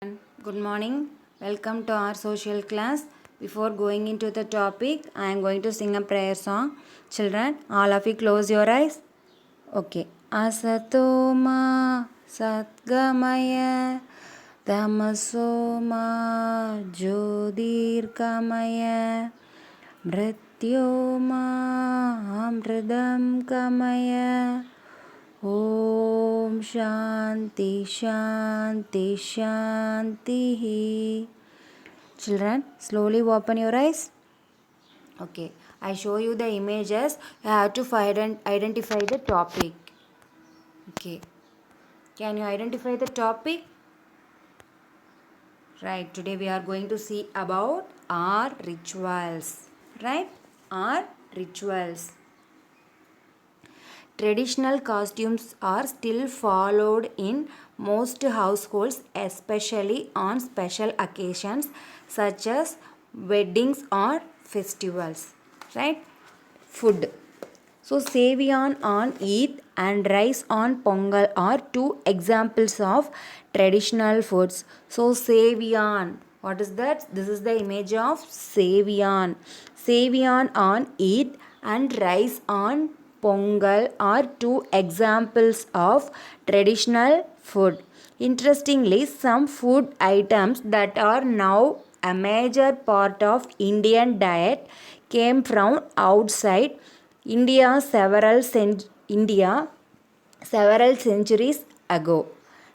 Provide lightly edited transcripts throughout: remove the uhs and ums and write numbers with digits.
Good morning. Welcome to our social class. Before going into the topic, I am going to sing a prayer song. Children, all of you close your eyes. Okay. Asatoma Satgamaya Tamasoma Jyotirgamaya Mrityoma Amridam Kamaya Om Shanti Shanti Shanti. Children, slowly open your eyes. Okay, I show you the images. You have to identify the topic. Okay, can you identify the topic? Right, today we are going to see about our rituals. Right, our rituals. Traditional costumes are still followed in most households, especially on special occasions such as weddings or festivals. Right? Food. So, Seviyan on Eid and rice on Pongal are two examples of traditional foods. So, Seviyan. What is that? This is the image of Seviyan. Seviyan on Eid and rice on Pongal are two examples of traditional food. Interestingly, some food items that are now a major part of Indian diet came from outside India several centuries ago.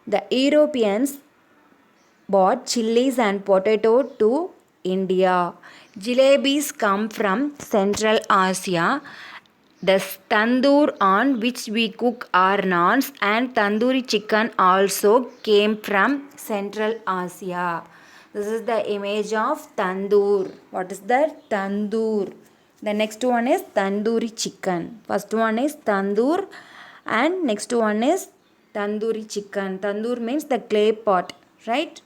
The Europeans brought chilies and potato to India. Jalebis come from Central Asia. The tandoor on which we cook our naans and tandoori chicken also came from Central Asia. This is the image of tandoor. What is that? Tandoor. The next one is tandoori chicken. First one is tandoor and next one is tandoori chicken. Tandoor means the clay pot, right?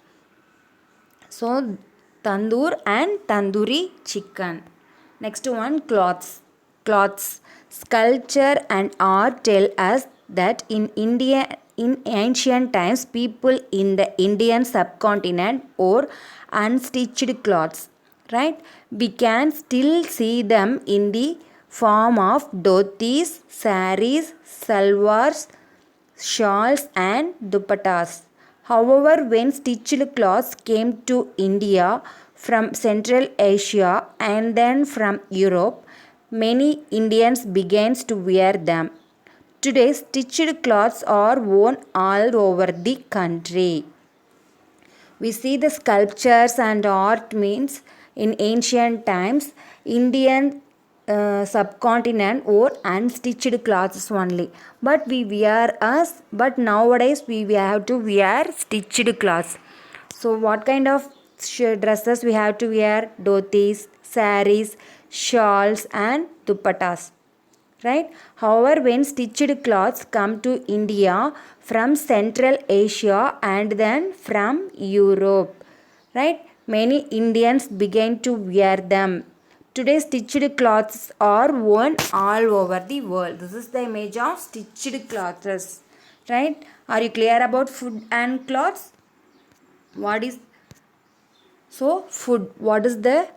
So tandoor and tandoori chicken. Next one, cloths. Cloths. Sculpture and art tell us that in India, in ancient times, people in the Indian subcontinent wore unstitched cloths. Right? We can still see them in the form of dhotis, saris, salwars, shawls, and dupattas. However, when stitched cloths came to India from Central Asia and then from Europe, many Indians began to wear them. Today, stitched cloths are worn all over the country. We see the sculptures and art means in ancient times, Indian subcontinent wore unstitched clothes only. But nowadays we have to wear stitched clothes. So what kind of dresses we have to wear? Dhotis, saris, shawls and dupattas, right? However, when stitched cloths come to India from Central Asia and then from Europe, right, many Indians began to wear them. Today stitched cloths are worn all over the world. This is the image of stitched clothes, right? Are you clear about food and clothes? What is so food? What is the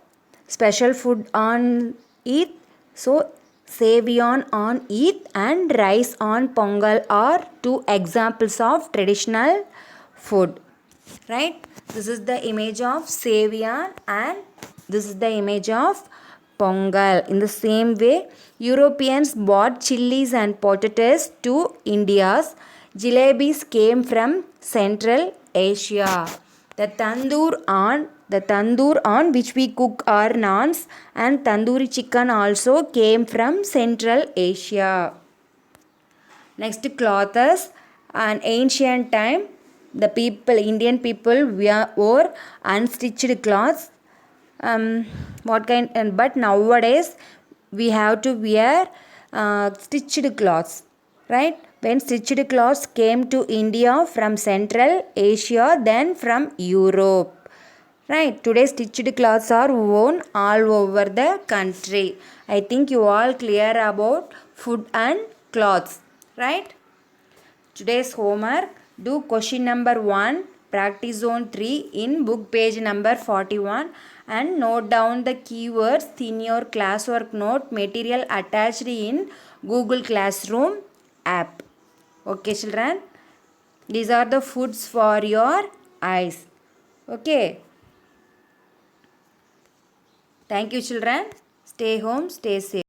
special food on Eid? So Seviyan on Eid and rice on Pongal are two examples of traditional food. Right? This is the image of Seviyan and this is the image of Pongal. In the same way, Europeans brought chilies and potatoes to India's. Jalebis came from Central Asia. The tandoor on which we cook our naans and tandoori chicken also came from Central Asia. Next, clothes. An ancient time, the Indian people wore unstitched cloths. But nowadays we have to wear stitched cloths, right? When stitched cloths came to India from Central Asia, then from Europe, right? Today stitched cloths are worn all over the country. I think you all clear about food and clothes, right? Today's homework, do question number 1 practice zone 3 in book page number 41 and note down the keywords in your classwork note material attached in Google Classroom app. Okay children, these are the foods for your eyes. Okay, thank you children. Stay home, stay safe.